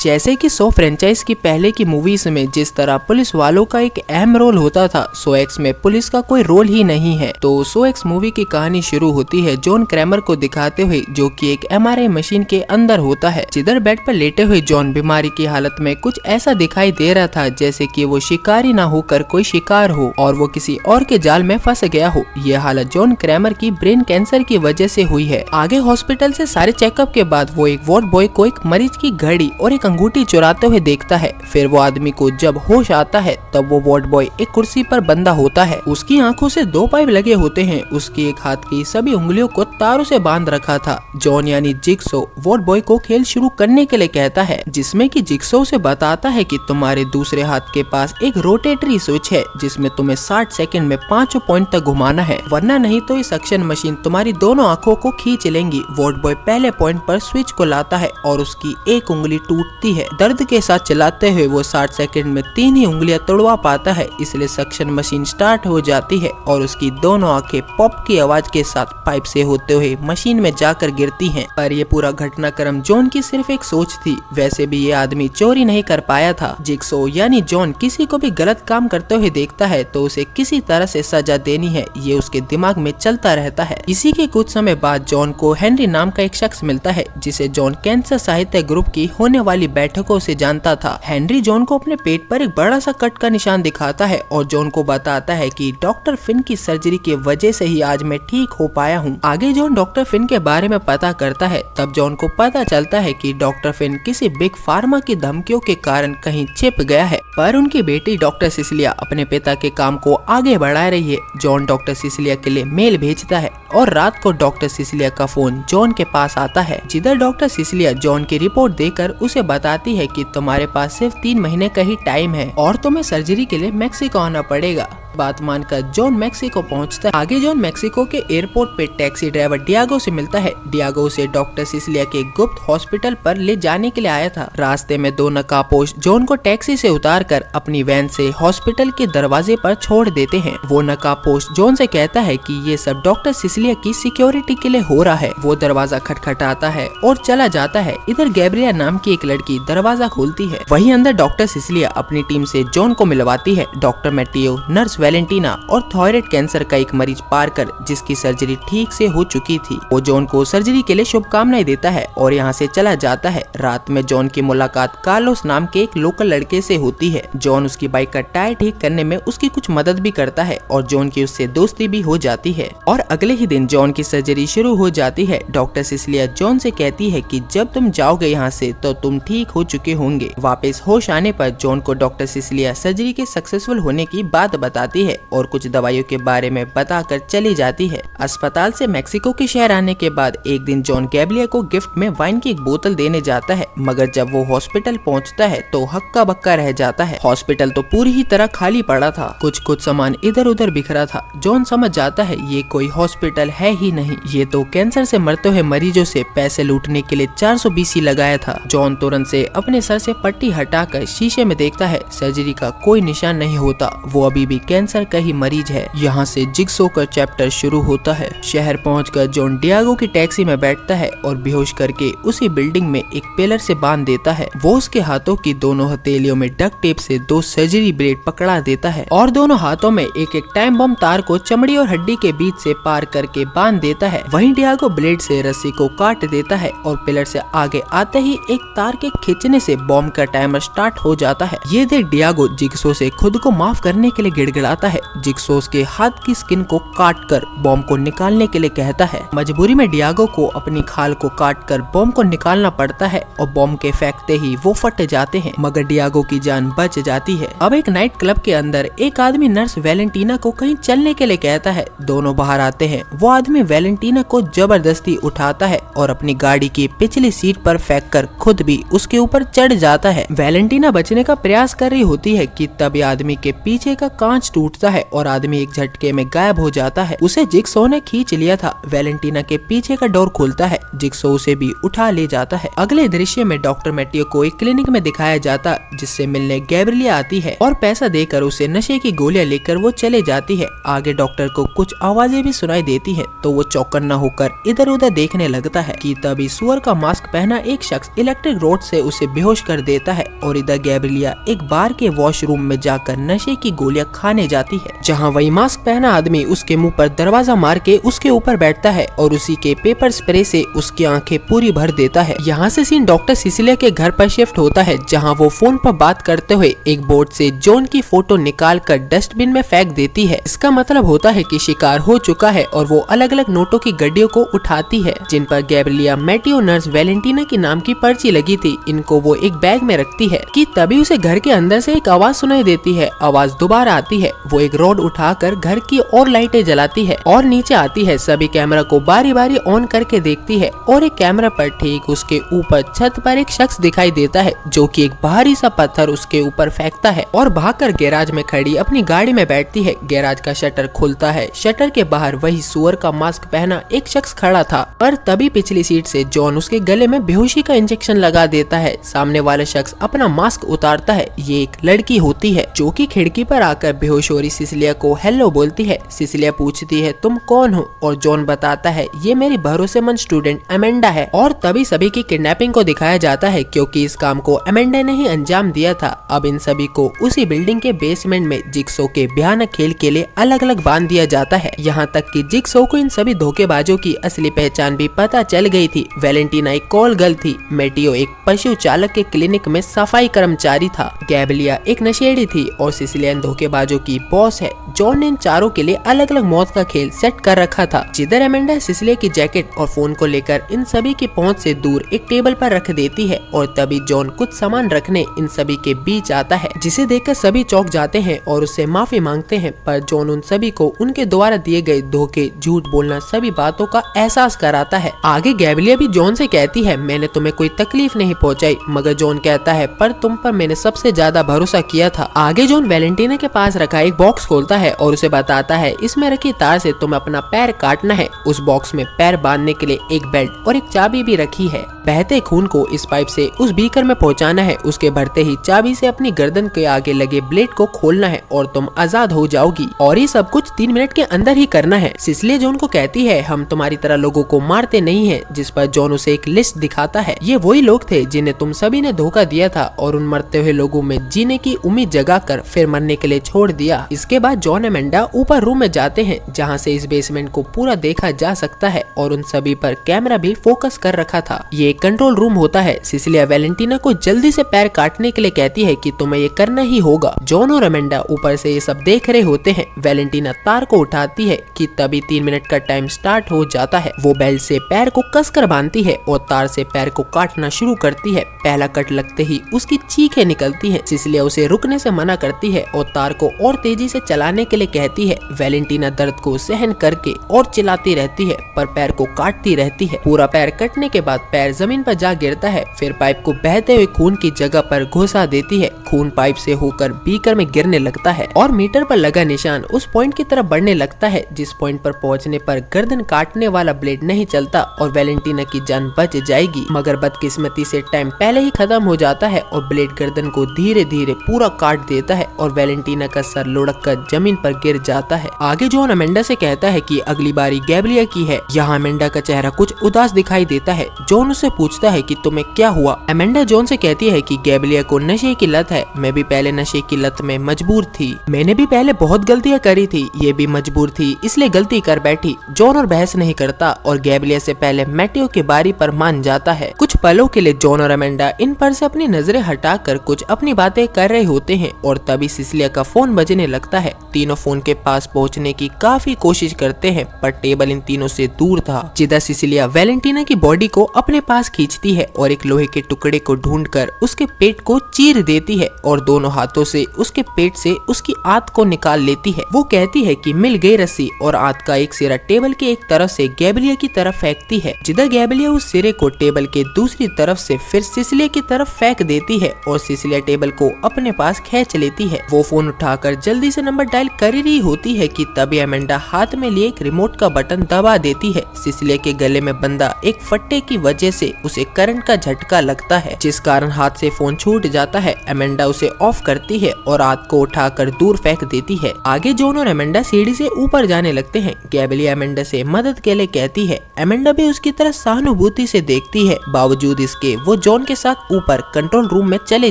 जैसे कि 100 फ्रेंचाइज की पहले की मूवीज में जिस तरह पुलिस वालों का एक अहम रोल होता था, 100X में पुलिस का कोई रोल ही नहीं है। तो 100X मूवी की कहानी शुरू होती है जॉन क्रैमर को दिखाते हुए, जो कि एक MRI मशीन के अंदर होता है। जिधर बेड पर लेटे हुए जॉन बीमारी की हालत में कुछ ऐसा दिखाई दे रहा था जैसे कि वो शिकारी ना होकर कोई शिकार हो और वो किसी और के जाल में फंस गया हो। ये हालत जॉन क्रैमर की ब्रेन कैंसर की वजह से हुई है। आगे हॉस्पिटल से सारे चेकअप के बाद वो एक वार्ड बॉय को एक मरीज की घड़ी और एक अंगूठी चुराते हुए देखता है। फिर वो आदमी को जब होश आता है तब वो वार्ड बॉय एक कुर्सी पर बंधा होता है। उसकी आंखों से 2 पाइप लगे होते हैं। उसकी एक हाथ की सभी उंगलियों को तारों से बांध रखा था। जॉन यानी जिगसॉ वार्ड बॉय को खेल शुरू करने के लिए कहता है, जिसमें कि जिगसॉ से बताता है कि तुम्हारे दूसरे हाथ के पास एक रोटेटरी स्विच है जिसमें तुम्हें 60 सेकंड में 5 पॉइंट तक घुमाना है, वरना नहीं तो इस सक्शन मशीन तुम्हारी दोनों आंखों को खींच लेंगी। वार्ड बॉय पहले पॉइंट पर स्विच को लाता है और उसकी एक उंगली टूटती है। दर्द के साथ चलाते हुए वो 60 सेकंड में 3 ही उंगलियां तोड़वा पाता है, इसलिए सक्शन मशीन स्टार्ट हो जाती है और उसकी दोनों आंखें पॉप की आवाज के साथ पाइप से होते हुए मशीन में जाकर गिरती हैं। पर ये पूरा घटनाक्रम जॉन की सिर्फ एक सोच थी। वैसे भी ये आदमी चोरी नहीं कर पाया था। जिगसॉ यानी जॉन किसी को भी गलत काम करते हुए देखता है तो उसे किसी तरह से सजा देनी है, ये उसके दिमाग में चलता रहता है। इसी के कुछ समय बाद जॉन को हेनरी नाम का एक शख्स मिलता है जिसे जॉन कैंसर साहित्य ग्रुप की होने वाली बैठकों से जानता था। हेनरी जॉन को अपने पेट पर एक बड़ा सा कट का निशान दिखाता है और जॉन को बताता है कि डॉक्टर फिन की सर्जरी की वजह से ही आज मैं ठीक हो पाया हूँ। आगे जॉन डॉक्टर फिन के बारे में पता करता है। तब जॉन को पता चलता है कि डॉक्टर फिन किसी बिग फार्मा की धमकियों के कारण कहीं छिप गया है, पर उनकी बेटी डॉक्टर सिसिलिया अपने पिता के काम को आगे बढ़ा रही है। जॉन डॉक्टर सिसिलिया के लिए मेल भेजता है और रात को डॉक्टर सिसिलिया का फोन जॉन के पास आता है, जिधर डॉक्टर सिसिलिया जॉन की रिपोर्ट देकर उसे बताती है कि तुम्हारे पास सिर्फ 3 महीने का ही टाइम है और तुम्हें सर्जरी के लिए मेक्सिको आना पड़ेगा। बात मानकर जॉन मेक्सिको पहुंचता है। आगे जॉन मेक्सिको के एयरपोर्ट पे टैक्सी ड्राइवर डियागो से मिलता है। डियागो उसे डॉक्टर सिसिलिया के गुप्त हॉस्पिटल पर ले जाने के लिए आया था। रास्ते में 2 नकाबपोश जॉन को टैक्सी से उतारकर अपनी वैन से हॉस्पिटल के दरवाजे पर छोड़ देते हैं। वो नकाबपोश जॉन से कहता है कि ये सब डॉक्टर सिसिलिया की सिक्योरिटी के लिए हो रहा है। वो दरवाजा खटखटाता है और चला जाता है। इधर गैब्रिया नाम की एक लड़की दरवाजा खोलती है। वहीं अंदर डॉक्टर सिसिलिया अपनी टीम से जॉन को मिलवाती है। डॉक्टर मैटियो, नर्स वैलेंटीना और थायराइड कैंसर का एक मरीज पार कर जिसकी सर्जरी ठीक से हो चुकी थी। वो जॉन को सर्जरी के लिए शुभकामनाएं देता है और यहाँ से चला जाता है। रात में जॉन की मुलाकात कार्लोस नाम के एक लोकल लड़के से होती है। जॉन उसकी बाइक का टायर ठीक करने में उसकी कुछ मदद भी करता है और जॉन की उससे दोस्ती भी हो जाती है। और अगले ही दिन जॉन की सर्जरी शुरू हो जाती है। डॉक्टर सिसिलिया जॉन से कहती है कि जब तुम जाओगे यहाँ से तो तुम ठीक हो चुके होंगे। वापस होश आने पर जॉन को डॉक्टर सिसिलिया सर्जरी के सक्सेसफुल होने की बात बताती है और कुछ दवाइयों के बारे में बताकर चली जाती है। अस्पताल से मेक्सिको के शहर आने के बाद एक दिन जॉन गैब्रिया को गिफ्ट में वाइन की एक बोतल देने जाता है, मगर जब वो हॉस्पिटल पहुंचता है तो हक्का बक्का रह जाता है। हॉस्पिटल तो पूरी ही तरह खाली पड़ा था, कुछ सामान इधर उधर बिखरा था। जॉन समझ जाता है ये कोई हॉस्पिटल है ही नहीं, ये तो कैंसर से मरते हुए मरीजों से पैसे लूटने के लिए 420 लगाया था। जॉन तुरंत से अपने सर से पट्टी हटाकर शीशे में देखता है, सर्जरी का कोई निशान नहीं होता। वो अभी भी कैंसर का ही मरीज है। यहाँ से जिगसॉ का चैप्टर शुरू होता है। शहर पहुंचकर जॉन डियागो की टैक्सी में बैठता है और बेहोश करके उसी बिल्डिंग में एक पिलर से बांध देता है। वो उसके हाथों की दोनों हथेलियों में डक्ट टेप से 2 सर्जरी ब्लेड पकड़ा देता है और दोनों हाथों में एक एक टाइम बम तार को चमड़ी और हड्डी के बीच से पार करके बांध देता है। वहीं डियागो ब्लेड से रस्सी को काट देता है और पिलर से आगे आते ही एक तार के खींचने से बॉम्ब का टाइमर स्टार्ट हो जाता है। ये देख डियागो जिगसॉ से खुद को माफ करने के लिए गिड़गिड़ाता है। जिगसॉ उसके हाथ की स्किन को काट कर बॉम्ब को निकालने के लिए कहता है। मजबूरी में डियागो को अपनी खाल को काट कर बॉम्ब को निकालना पड़ता है और बॉम्ब के फेंकते ही वो फट जाते हैं, मगर डियागो की जान बच जाती है। अब एक नाइट क्लब के अंदर एक आदमी नर्स वैलेंटीना को कहीं चलने के लिए कहता है। दोनों बाहर आते हैं। वो आदमी वैलेंटीना को जबरदस्ती उठाता है और अपनी गाड़ी की पिछली सीट पर फेंक कर खुद भी उसके ऊपर चढ़ जाता है। वैलेंटीना बचने का प्रयास कर रही होती है कि तब आदमी के पीछे का कांच टूटता है और आदमी एक झटके में गायब हो जाता है। उसे जिगसॉ ने खींच लिया था। वैलेंटीना के पीछे का डोर खुलता है, जिगसॉ उसे भी उठा ले जाता है। अगले दृश्य में डॉक्टर मैटियो को एक क्लिनिक में दिखाया जाता, जिससे मिलने गैब्रिएला आती है और पैसा देकर उसे नशे की गोलियां लेकर वो चले जाती है। आगे डॉक्टर को कुछ आवाजें भी सुनाई देती है, तो वो चौकन्ना होकर इधर उधर देखने लगता है कि तभी सुअर का मास्क पहना एक शख्स इलेक्ट्रिक रॉड से उसे बेहोश कर देता है और इधर गैब्रिएला एक बार के वॉशरूम में जाकर नशे की गोलियां खाने जाती है, जहां वही मास्क पहना आदमी उसके मुंह पर दरवाजा मार के उसके ऊपर बैठता है और उसी के पेपर स्प्रे से उसकी आंखें पूरी भर देता है। यहाँ से सीन डॉक्टर सिसिलिया के घर पर शिफ्ट होता है, जहाँ वो फोन पर बात करते हुए एक बोर्ड से जॉन की फोटो निकाल कर डस्टबिन में फेंक देती है। इसका मतलब होता है कि शिकार हो चुका है और वो अलग अलग नोटों की गड्डियों को उठाती है, जिन पर गैब्रिएला, मैटियो, नर्स वैलेंटीना की नाम की पर्ची लगी थी। इनको वो एक बैग में रखती है कि तभी उसे घर के अंदर से एक आवाज सुनाई देती है। आवाज दोबारा आती है। वो एक रॉड उठाकर घर की और लाइटें जलाती है और नीचे आती है। सभी कैमरा को बारी बारी ऑन करके देखती है और एक कैमरा पर ठीक उसके ऊपर छत पर एक शख्स दिखाई देता है, जो कि एक भारी सा पत्थर उसके ऊपर फेंकता है और भागकर गैराज में खड़ी अपनी गाड़ी में बैठती है। गैराज का शटर खुलता है। शटर के बाहर वही सुअर का मास्क पहना एक शख्स खड़ा था, पर तभी पिछली सीट से जॉन उसके गले में बेहोशी का इंजेक्शन लगा देता है। सामने वाला शख्स अपना मास्क उतारता है। ये एक लड़की होती है, जो कि खिड़की पर आकर बेहोश हो रही सिसिलिया को हेलो बोलती है। सिसिलिया पूछती है तुम कौन हो, और जॉन बताता है ये मेरी भरोसेमंद स्टूडेंट अमेंडा है। और तभी सभी की किडनैपिंग को दिखाया जाता है, क्योंकि इस काम को अमेंडा ने ही अंजाम दिया था। अब इन सभी को उसी बिल्डिंग के बेसमेंट में जिगसॉ के भयानक खेल के लिए अलग अलग बांध दिया जाता है। यहाँ तक कि जिगसॉ को इन सभी धोखेबाजों की असली पहचान भी पता चल गई थी। वैलेंटीना एक कॉल गर्ल थी, मैटियो एक पशु चालक के क्लिनिक में सफाई कर्मचारी था, गैब्रिएला एक नशेड़ी थी और सिसिलिया धोखेबाजों की बॉस है। जॉन ने इन चारों के लिए अलग अलग मौत का खेल सेट कर रखा था, जिधर अमेंडा सिसिलिया की जैकेट और फोन को लेकर इन सभी की पहुंच से दूर एक टेबल पर रख देती है और तभी जॉन कुछ सामान रखने इन सभी के बीच आता है, जिसे देखकर सभी चौंक जाते हैं और उससे माफी मांगते हैं। पर जॉन उन सभी को उनके द्वारा दिए गए धोखे, झूठ बोलना सभी बातों का एहसास कराता है। आगे गैब्रिएला भी जॉन से कहती है मैंने तुम्हें कोई तकलीफ नहीं पहुंचाई, मगर जॉन कहता है पर तुम पर मैंने सबसे ज्यादा भरोसा किया था। आगे जॉन वैलेंटीना के पास रखा एक बॉक्स खोलता है और उसे बताता है इसमें रखी तार से तुम्हें अपना पैर काटना है। उस बॉक्स में पैर बांधने के लिए एक बेल्ट और एक चाबी भी रखी है। बहते खून को इस पाइप से उस बीकर में पहुंचाना है। उसके बढ़ते ही चाबी से अपनी गर्दन के आगे लगे ब्लेड को खोलना है और तुम आजाद हो जाओगी, और ये सब कुछ 3 मिनट के अंदर ही करना है। सिसिलिया जॉन को कहती है हम तुम्हारी तरह लोगों को मारते नहीं है, जिस पर जॉन उसे एक लिस्ट दिखाता है। ये वही लोग थे जिन्हें तुम सभी ने धोखा दिया था और उन मरते हुए लोगों में जीने की उम्मीद जगाकर फिर मरने के लिए छोड़ दिया। इसके बाद जॉन अमेंडा ऊपर रूम में जाते हैं, जहाँ से इस बेसमेंट को पूरा देखा जा सकता है और उन सभी पर कैमरा भी फोकस कर रखा था। ये कंट्रोल रूम होता है। सिसिलिया वैलेंटीना को जल्दी से पैर काटने के लिए कहती है कि तुम्हें ये करना ही होगा। जॉन और अमेंडा ऊपर से ये सब देख रहे होते हैं। वैलेंटीना तार को उठाती है कि तभी 3 मिनट का टाइम स्टार्ट हो जाता है। वो बेल्ट से पैर को कसकर बांधती है और तार से पैर को काटना शुरू करती है। पहला कट लगते ही उसकी चीखें निकलती है। सिसिलिया उसे रुकने से मना करती है और तार को और तेजी से चलाने के लिए कहती है। वैलेंटीना दर्द को सहन करके और चिल्लाती रहती है, पर पैर को काटती रहती है। पूरा पैर कटने के बाद पैर जमीन पर जा गिरता है। फिर पाइप को बहते हुए खून की जगह पर घुसा देती है। खून पाइप से होकर बीकर में गिरने लगता है और मीटर पर लगा निशान उस पॉइंट की तरफ बढ़ने लगता है, जिस पॉइंट पर पहुंचने पर गर्दन काटने वाला ब्लेड नहीं चलता और वैलेंटीना की जान बच जाएगी। मगर बदकिस्मती से टाइम पहले ही खत्म हो जाता है और ब्लेड गर्दन को धीरे धीरे पूरा काट देता है और वैलेंटीना का सर लुढ़क कर जमीन पर गिर जाता है। आगे जॉन अमेंडा से कहता है कि अगली बारी गैब्रिएला की है। यहाँ अमेंडा का चेहरा कुछ उदास दिखाई देता है। जॉन उससे पूछता है कि तुम्हें क्या हुआ। अमेंडा जॉन से कहती है कि गैब्रिएला को नशे की लत है। मैं भी पहले नशे की लत में मजबूर थी। मैंने भी पहले बहुत गलतियां करी थी। ये भी मजबूर थी, इसलिए गलती कर बैठी। जॉन और बहस नहीं करता और गैब्रिएला से पहले मैटियो की बारी पर मान जाता है। कुछ पलों के लिए जॉन और अमेंडा इन पर से अपनी नजरें हटाकर कुछ अपनी बातें कर रहे होते हैं और तभी सिसिलिया का फोन बजने लगता है। तीनों फोन के पास पहुंचने की काफी कोशिश करते हैं, पर टेबल इन तीनों से दूर था। जिधर सिसिलिया वैलेंटीना की बॉडी को अपने पास खींचती है और एक लोहे के टुकड़े को ढूंढकर उसके पेट को चीर देती है और दोनों हाथों से उसके पेट से उसकी आंत को निकाल लेती है। वो कहती है कि मिल गई रस्सी और आंत का एक सिरा टेबल के एक तरफ से गैब्रिएला की तरफ फेंकती है, जिधर गैब्रिएला उस सिरे को टेबल के दूसरी तरफ से फिर सिसिलिया की तरफ फेंक देती है और सिसिलिया टेबल को अपने पास खींच लेती है। वो फोन उठाकर जल्दी से नंबर डायल कर रही होती है कि तभी एमेंडा हाथ में लिए एक रिमोट का बटन दबा देती है। सिसिलिया के गले में बंधा एक फट्टे की वजह से उसे करंट का झटका लगता है, जिस कारण हाथ से फोन छूट जाता है। एमेंडा उसे ऑफ करती है और हाथ को उठाकर दूर फेंक देती है। आगे जॉन और एमेंडा सीढ़ी से ऊपर जाने लगते हैं। गैब्रिएला एमेंडा से मदद के लिए कहती है। एमेंडा भी उसकी तरह सहानुभूति से देखती है। बावजूद इसके वो जॉन के साथ ऊपर कंट्रोल रूम में चले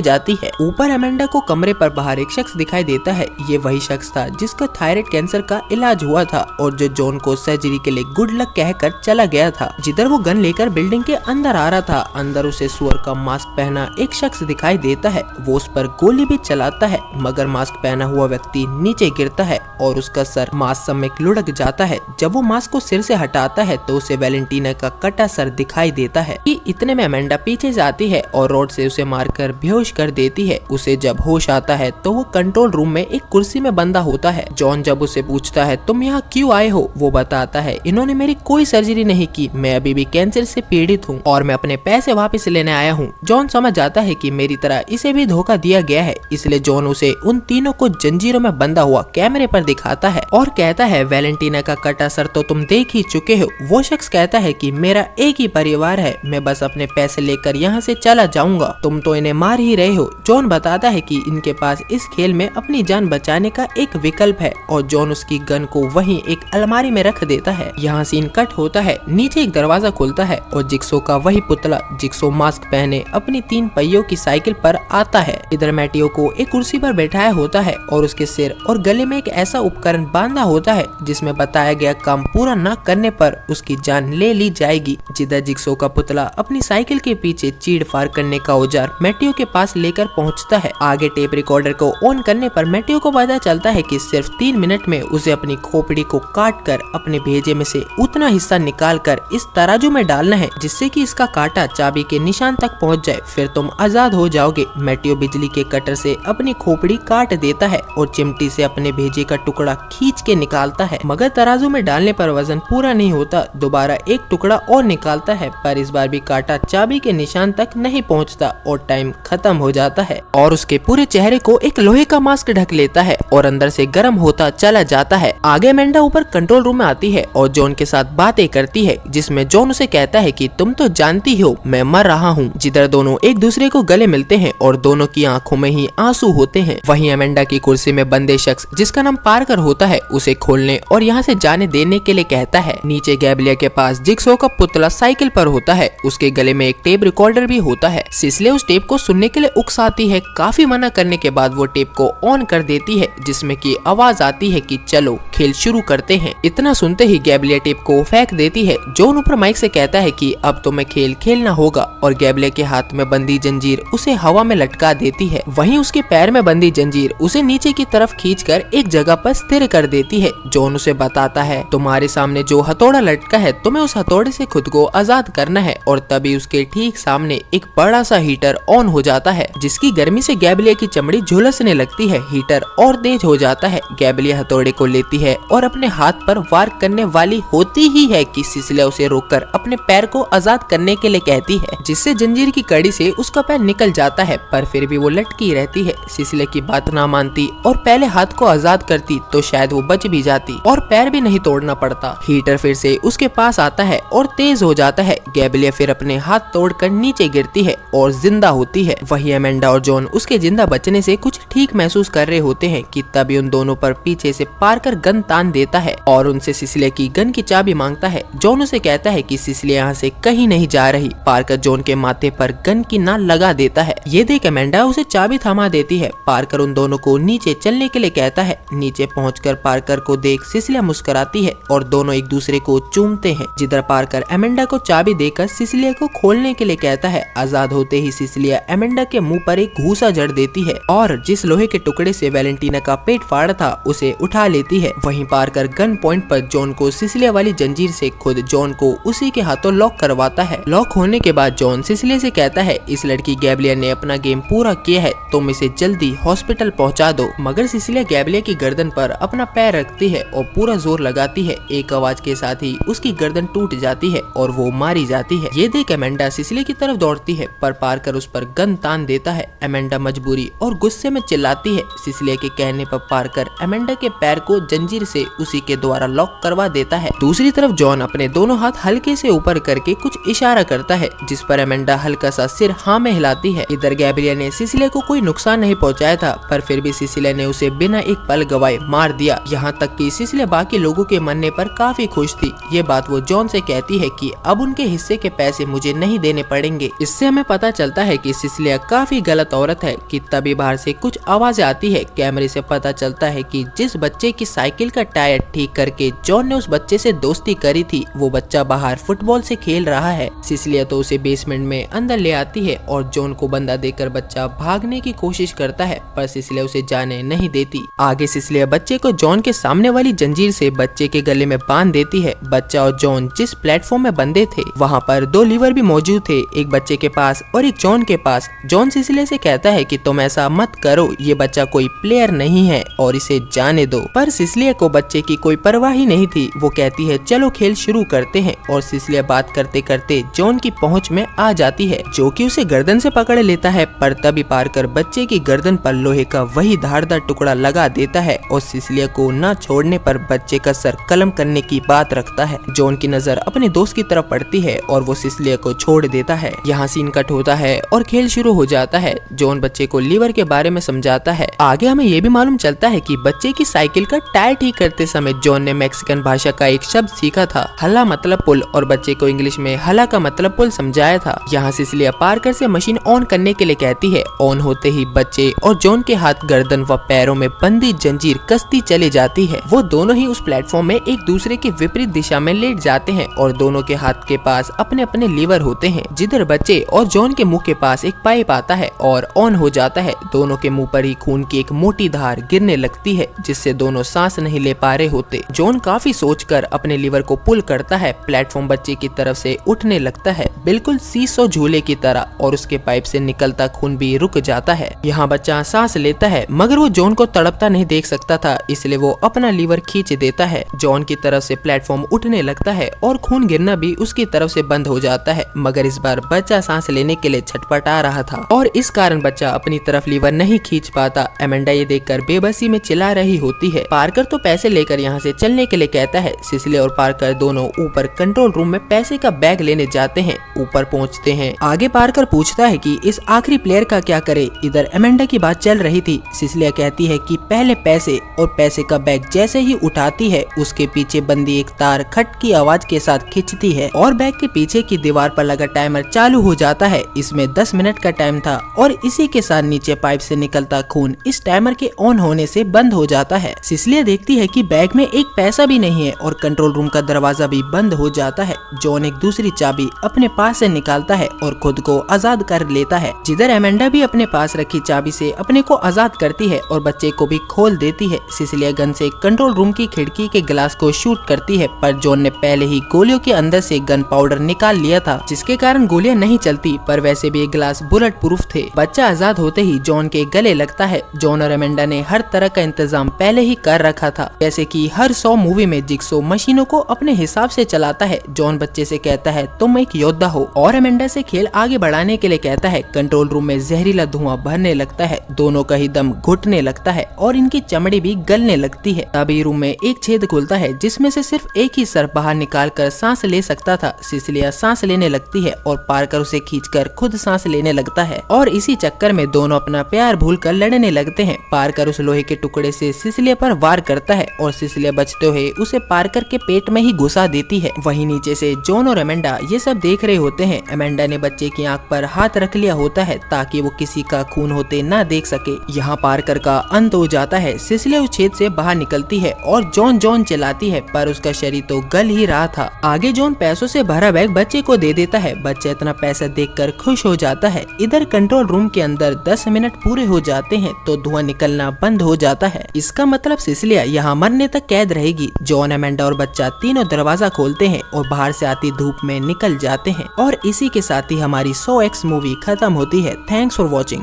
जाती है। ऊपर एमेंडा को कमरे पर बाहर एक शख्स दिखाई देता है। ये वही शख्स था जिसका थायराइड कैंसर का इलाज हुआ था और जो जॉन को सर्जरी के लिए गुड लक कहकर चला गया था। जिधर वो गन लेकर बिल्डिंग के अंदर आ रहा था, अंदर उसे सुअर का मास्क पहना एक शख्स दिखाई देता है। वो उस पर गोली भी चलाता है, मगर मास्क पहना हुआ व्यक्ति नीचे गिरता है और उसका सर मास्क समेत लुढ़क जाता है। जब वो मास्क को सिर से हटाता है तो उसे वैलेंटीना का कटा सर दिखाई देता है। कि इतने में एमेंडा पीछे से आती है और रॉड से उसे मारकर बेहोश कर देती है। उसे जब होश आता है तो वो कंट्रोल रूम में एक कुर्सी में बंधा होता है। जॉन जब उसे पूछता है तुम यहाँ क्यों आए हो, वो बताता है इन्होंने मेरी कोई सर्जरी नहीं की, मैं अभी भी कैंसर से पीड़ित हूँ और मैं अपने पैसे वापस लेने आया हूँ। जॉन समझ जाता है कि मेरी तरह इसे भी धोखा दिया गया है, इसलिए जॉन उसे उन तीनों को जंजीरों में बंधा हुआ कैमरे पर दिखाता है और कहता है वैलेंटीना का कटा सर तो तुम देख ही चुके हो। वो शख्स कहता है कि मेरा एक ही परिवार है, मैं बस अपने पैसे लेकर यहाँ से चला जाऊंगा, तुम तो इन्हें मार ही रहे हो। जॉन बताता है कि इनके पास इस खेल में अपनी जान बचाने का एक विकल्प है और जॉन उसकी गन को वहीं एक अलमारी में रख देता है। यहाँ सीन कट होता है, नीचे एक दरवाजा खुलता है और जिक्सो का वही पुतला जिक्सो मास्क पहने अपनी 3 पहियों की साइकिल पर आता है। इधर मैटियो को एक कुर्सी पर बैठाया होता है और उसके सिर और गले में एक ऐसा उपकरण बांधा होता है जिसमें बताया गया काम पूरा न करने पर उसकी जान ले ली जाएगी। जिधर जिक्सो का पुतला अपनी साइकिल के पीछे चीड़ फाड़ करने का औजार मैटियो के पास लेकर पहुंचता है। आगे टेप रिकॉर्डर को ऑन करने पर मैटियो को पता चलता है कि सिर्फ 3 मिनट में उसे अपनी खोपड़ी को काट कर अपने भेजे में से उतना हिस्सा निकाल कर इस तराजू में डालना है जिससे कि इसका कांटा चाबी के निशान तक पहुंच जाए, फिर तुम आजाद हो जाओगे। मैटियो बिजली के कटर से अपनी खोपड़ी काट देता है और चिमटी से अपने भेजे का टुकड़ा खींच के निकालता है, मगर तराजू में डालने पर वजन पूरा नहीं होता। दोबारा एक टुकड़ा और निकालता है पर इस बार भी कांटा चाबी के निशान तक नहीं पहुंचता और टाइम खत्म हो जाता है और उसके पूरे चेहरे को एक लोहे का मास्क ढक लेता है और अंदर से गर्म होता चला जाता है। आगे एमेंडा ऊपर कंट्रोल रूम में आती है और जॉन के साथ बातें करती है, जिसमें जॉन उसे कहता है कि तुम तो जानती हो मैं मर रहा हूँ। जिधर दोनों एक दूसरे को गले मिलते हैं और दोनों की आंखों में ही आंसू होते हैं। वहीं एमेंडा की कुर्सी में बंदे शख्स जिसका नाम पार्कर होता है उसे खोलने और यहाँ से जाने देने के लिए कहता है। नीचे गैब्रिएला के पास जिक्सो का पुतला साइकिल पर होता है, उसके गले में एक टेप रिकॉर्डर भी होता है। सिसिलिया उस टेप को सुनने के लिए उकसाती है। काफी मना करने के बाद वो टेप को ऑन कर देती है जिसमें की आवाज आती है कि चलो खेल शुरू करते हैं। इतना सुनते ही गैब्रिएला टेप को फेंक देती है। जॉन ऊपर माइक से कहता है कि अब तुम्हें खेल खेलना होगा और गैब्रिएला के हाथ में बंदी जंजीर उसे हवा में लटका देती है। वहीं उसके पैर में बंदी जंजीर उसे नीचे की तरफ खींचकर एक जगह पर स्थिर कर देती है। जॉन उसे बताता है तुम्हारे सामने जो हथौड़ा लटका है तुम्हें उस हथौड़े से खुद को आजाद करना है और तभी उसके ठीक सामने एक बड़ा सा हीटर ऑन हो जाता है जिसकी गर्मी से गैब्रिएला की चमड़ी झुलसने लगती है। हीटर और तेज हो जाता है। गैब्रिएला हथौड़े को लेती है और अपने हाथ पर वार करने वाली होती ही है कि सिसिलिया उसे रोककर अपने पैर को आजाद करने के लिए कहती है, जिससे जंजीर की कड़ी से उसका पैर निकल जाता है पर फिर भी वो लटकी रहती है। सिसिलिया की बात ना मानती और पहले हाथ को आजाद करती तो शायद वो बच भी जाती और पैर भी नहीं तोड़ना पड़ता। हीटर फिर से उसके पास आता है और तेज हो जाता है। गैब्रिएला फिर अपने हाथ तोड़कर नीचे गिरती है और जिंदा होती है। वही एमेंडा और जॉन उसके जिंदा बचने से कुछ ठीक महसूस कर रहे होते हैं कि तभी उन दोनों पर पीछे से पार्कर गन तान देता है और उनसे सिसिलिया की गन की चाबी मांगता है। जॉन उसे कहता है कि सिसिलिया यहाँ से कहीं नहीं जा रही। पार्कर जॉन के माथे पर गन की नाल लगा देता है। ये देख एमेंडा उसे चाबी थमा देती है। पार्कर उन दोनों को नीचे चलने के लिए कहता है। नीचे पहुंचकर पार्कर को देख सिसिलिया मुस्कुराती है और दोनों एक दूसरे को चूमते हैं। जिधर पार्कर एमेंडा को चाबी देकर सिसिलिया को खोलने के लिए कहता है। आजाद होते ही सिसिलिया एमेंडा के मुंह पर एक घूसा जड़ देती है और जिस लोहे के टुकड़े से वैलेंटीना का पेट फाड़ा था उसे उठा लेती है। वहीं पार्कर गन पॉइंट पर जॉन को सिसिलिया वाली जंजीर से खुद जॉन को उसी के हाथों लॉक करवाता है। लॉक होने के बाद जॉन सिसिलिया से कहता है इस लड़की गैब्रिएला ने अपना गेम पूरा किया है, तुम इसे जल्दी हॉस्पिटल पहुंचा दो। मगर सिसिलिया गैब्रिएला की गर्दन पर अपना पैर रखती है और पूरा जोर लगाती है। एक आवाज के साथ ही उसकी गर्दन टूट जाती है और वो मारी जाती है। ये देख एमेंडा सिसिलिया की तरफ दौड़ती है पर पार्कर उस पर गन तान देता है। एमेंडा मजबूरी और गुस्से में चिल्लाती है। सिसिलिया के कहने पर पार्कर पार्कर एमेंडा के पैर को जंजीर से उसी के द्वारा लॉक करवा देता है। दूसरी तरफ जॉन अपने दोनों हाथ हल्के से ऊपर करके कुछ इशारा करता है, जिस पर एमेंडा हल्का सा सिर हाँ में हिलाती है। इधर गैब्रियल ने सिसिलिया को कोई नुकसान नहीं पहुंचाया था, पर फिर भी सिसिलिया ने उसे बिना एक पल गवाए मार दिया। यहाँ तक कि सिसिलिया बाकी लोगों के मरने पर काफी खुश थी। ये बात वो जॉन से कहती है कि अब उनके हिस्से के पैसे मुझे नहीं देने पड़ेंगे। इससे हमें पता चलता है कि सिसिलिया काफी गलत औरत है कि तभी बाहर से कुछ आवाज आती है। कैमरे से पता चलता है कि जिस बच्चे की साइकिल का टायर ठीक करके जॉन ने उस बच्चे से दोस्ती करी थी, वो बच्चा बाहर फुटबॉल से खेल रहा है। सिसिलिया तो उसे बेसमेंट में अंदर ले आती है और जॉन को बंदा देकर बच्चा भागने की कोशिश करता है, पर सिसिलिया उसे जाने नहीं देती। आगे सिसिलिया बच्चे को जॉन के सामने वाली जंजीर से बच्चे के गले में बांध देती है। बच्चा और जॉन जिस प्लेटफॉर्म में बंधे थे वहाँ पर 2 लीवर भी मौजूद थे, एक बच्चे के पास और एक जॉन के पास। जॉन सिसिलिया से कहता है कि तुम ऐसा मत करो, ये बच्चा कोई प्लेयर नहीं है और इसे जाने दो। पर सिसिलिया को बच्चे की कोई परवाह ही नहीं थी। वो कहती है चलो खेल शुरू करते हैं, और सिसिलिया बात करते करते जॉन की पहुंच में आ जाती है, जो कि उसे गर्दन से पकड़ लेता है। पर तभी पार्कर बच्चे की गर्दन पर लोहे का वही धारदार टुकड़ा लगा देता है और सिसिलिया को न छोड़ने पर बच्चे का सर कलम करने की बात रखता है। जॉन की नजर अपने दोस्त की तरफ पड़ती है और वो सिसिलिया को छोड़ देता है। यहाँ सीन कट होता है और खेल शुरू हो जाता है। जॉन बच्चे को लीवर के बारे में समझाता है। आगे हमें ये भी मालूम चलता है कि बच्चे की साइकिल का टायर ठीक करते समय जॉन ने मैक्सिकन भाषा का एक शब्द सीखा था, हला मतलब पुल, और बच्चे को इंग्लिश में हला का मतलब पुल समझाया था। यहाँ सिसिलिया पार्कर से मशीन ऑन करने के लिए कहती है। ऑन होते ही बच्चे और जॉन के हाथ गर्दन व पैरों में बंदी जंजीर कसती चली जाती है। वो दोनों ही उस प्लेटफॉर्म में एक दूसरे के विपरीत दिशा में लेट जाते हैं और दोनों के हाथ के पास अपने अपने लीवर होते हैं। जिधर बच्चे और जॉन के मुंह के पास एक पाइप आता है और ऑन हो जाता है। दोनों के मुंह पर ही खून की एक मोटी धार गिरने लगती है, जिससे दोनों सांस नहीं ले पा रहे होते। जॉन काफी सोचकर अपने लीवर को पुल करता है। प्लेटफॉर्म बच्चे की तरफ से उठने लगता है, बिल्कुल सीसो झूले की तरह, और उसके पाइप से निकलता खून भी रुक जाता है। यहाँ बच्चा सांस लेता है, मगर वो जॉन को तड़पता नहीं देख सकता था, इसलिए वो अपना लीवर खींच देता है। जॉन की तरफ से प्लेटफॉर्म उठने लगता है और खून गिरना भी उसकी तरफ से बंद हो जाता है, मगर इस बार बच्चा सांस लेने के लिए छटपटा रहा था और इस कारण बच्चा अपनी तरफ लीवर नहीं खींच पाता। एमेंडा ये देखकर बेबसी में चिल्ला रही होती है। पार्कर तो पैसे लेकर यहाँ से चलने के लिए कहता है। सिसिलिया और पार्कर दोनों ऊपर कंट्रोल रूम में पैसे का बैग लेने जाते हैं। ऊपर पहुँचते हैं। आगे पार्कर पूछता है कि इस आखिरी प्लेयर का क्या करे। इधर एमेंडा की बात चल रही थी। सिसिलिया कहती है कि पहले पैसे, और पैसे का बैग जैसे ही उठाती है उसके पीछे बंदी एक तार खट की आवाज के साथ खींचती है और बैग के पीछे की दीवार पर लगा टाइमर चालू हो जाता है। इसमें 10 मिनट का टाइम था और इसी के साथ नीचे पाइप से निकलता खून इस टाइमर के ऑन होने से बंद हो जाता है। सिसिलिया देखती है कि बैग में एक पैसा भी नहीं है और कंट्रोल रूम का दरवाजा भी बंद हो जाता है। जॉन एक दूसरी चाबी अपने पास से निकालता है और खुद को आजाद कर लेता है, जिधर एमेंडा भी अपने पास रखी चाबी से अपने को आजाद करती है और बच्चे को भी खोल देती है। सिसिलिया गन से कंट्रोल रूम की खिड़की के ग्लास को शूट करती है, पर जॉन ने पहले ही गोलियों के अंदर से गन पाउडर निकाल लिया था, जिसके कारण गोलियां नहीं चलती, पर वैसे भी एक ग्लास बुलेट प्रूफ थे। बच्चा आजाद होते ही जॉन के गले लगता है। जॉन और एमेंडा ने हर तरह का इंतजाम पहले ही कर रखा था, जैसे कि हर 100 मूवी में जिक्सो मशीनों को अपने हिसाब से चलाता है। जॉन बच्चे से कहता है तुम एक योद्धा हो, और एमेंडा से खेल आगे बढ़ाने के लिए कहता है। कंट्रोल रूम में जहरीला धुआं भरने लगता है, दोनों का ही दम घुटने लगता है और इनकी चमड़ी भी गलने लगती है। तभी रूम में एक छेद खुलता है, जिसमें से सिर्फ एक ही सर बाहर निकालकर सांस ले सकता था। सिसिलिया सांस लेने लगती है और पार्कर उसे खींचकर खुद सांस लेने लगता है, और इसी चक्कर में दोनों अपना प्यार भूलकर लड़ने लगते हैं। पार्कर उस लोहे के टुकड़े से सिसिलिया पर वार करता है और सिसिलिया बचते हुए उसे पार्कर के पेट में ही घुसा देती है। वहीं नीचे से जॉन और एमेंडा ये सब देख रहे होते हैं। एमेंडा ने बच्चे की आंख पर हाथ रख लिया होता है ताकि वो किसी का खून होते ना देख सके। यहाँ पार्कर का अंत हो जाता है। सिसिलिया उस छेद से बाहर निकलती है और जॉन जॉन चिल्लाती है, पर उसका शरीर तो गल ही रहा था। आगे जॉन पैसों से भरा बैग बच्चे को दे देता है। बच्चा इतना पैसा देखकर खुश हो जाता है। इधर कंट्रोल रूम के अंदर 10 मिनट पूरे हो जाते हैं तो धुआं निकलना बंद हो जाता है। इसका मतलब सिसिलिया यहाँ मरने तक कैद रहेगी। जॉन, एमेंडा और बच्चा तीनों दरवाजा खोलते हैं और बाहर से आती धूप में निकल जाते हैं, और इसी के साथ ही हमारी 100x मूवी खत्म होती है। Thanks for watching.